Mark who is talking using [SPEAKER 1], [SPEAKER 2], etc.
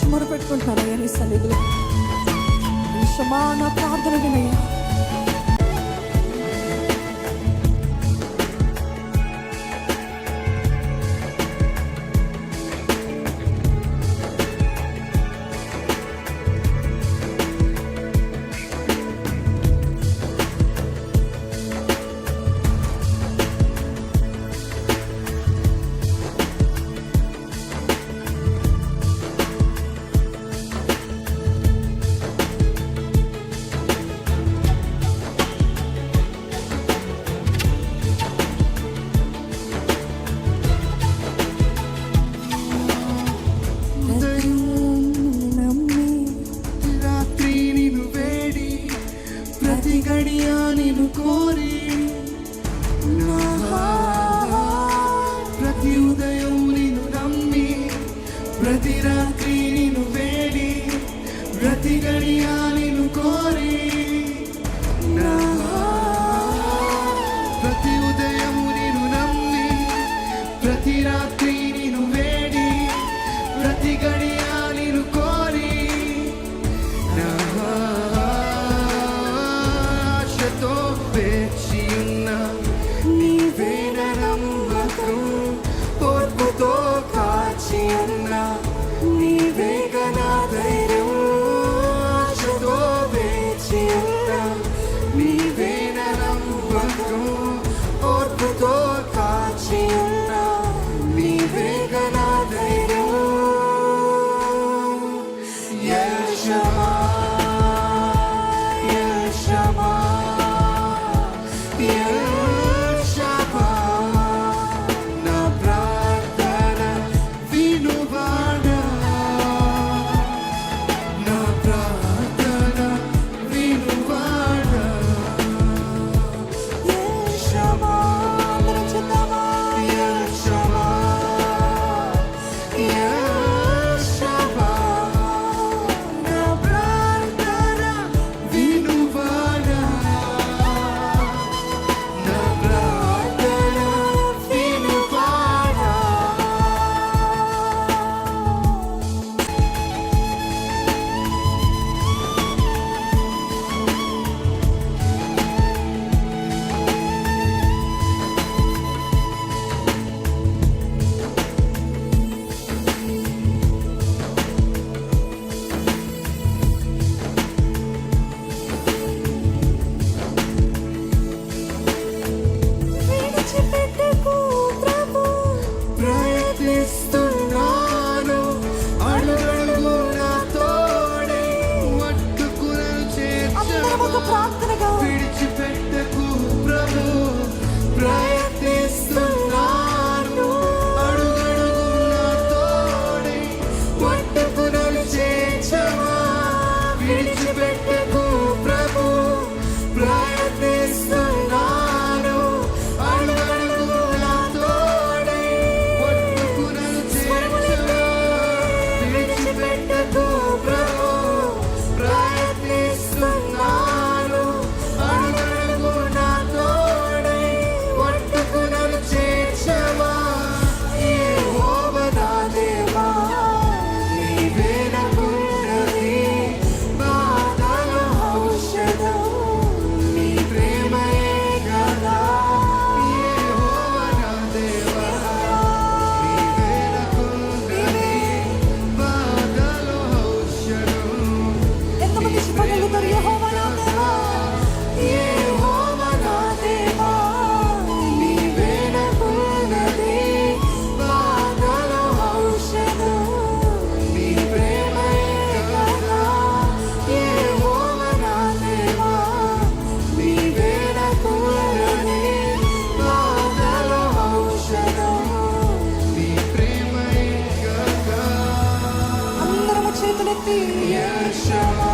[SPEAKER 1] నుంచి మొరపెట్టుకుంటున్నారయ్యా నీ సన్నిధిలో. విషమా నా ప్రార్థన వినయ్యా.
[SPEAKER 2] కోరి ప్రతి ఉదయం నిన్ను నమ్మి, ప్రతి రాత్రి నిన్ను వేడి, ప్రతి గడియా నిన్ను కోరి, ప్రతి ఉదయం నిన్ను నమ్మి, ప్రతి రాత్రి నిన్ను వేడి, ప్రతి గడియా నిన్ను కోరి, ఆశతో వేచి ఉన్న నీవే నమ్మకం, ఓర్పుతో కాచి ఉన్న నీవే నా ధైర్యం. ఆశతో వేచి ఉన్న నీవే నమ్మకం, ఓర్పుతో కాచి ఉన్న నీవే నా ధైర్యం. యెహోవా విడిచిపెట్టకు ప్రభు, ప్రయత్నిస్తున్నాను అడుగడుగునా తోడై, పట్టుకునలు చేర్చవా. విడిచిపెట్టకు ప్రభు, ప్రయత్నిస్తున్నాను అడుగడుగునా తోడై, పట్టుకునలు చేర్చవా. విడిచిపెట్టకు ప్రభు, ప్రయత్నిస్తున్నాను అడుగడుగునా తోడై, పట్టుకునలు చేర్చవా. యెహోవా నా దేవా, నీవే నాకున్నది బాధలో ఔషధం, నీ ప్రేమయే కదా. యెహోవా నా దేవా, నీవే నాకున్నది బాధలో ఔషధం.
[SPEAKER 1] ఎంతమంది చెప్పగలుగుతారు యెహోవా నా దేవా?
[SPEAKER 2] యెహోవా నా దేవా, నీవే నాకున్నది బాధలో ఔషధం, నీ ప్రేమయే కదా. యెహోవా నా దేవా, నీవే నాకున్నది బాధలో ఔషధం, నీ ప్రేమయే కదా.
[SPEAKER 1] అందరము చేతులెత్తి
[SPEAKER 2] యెహోవా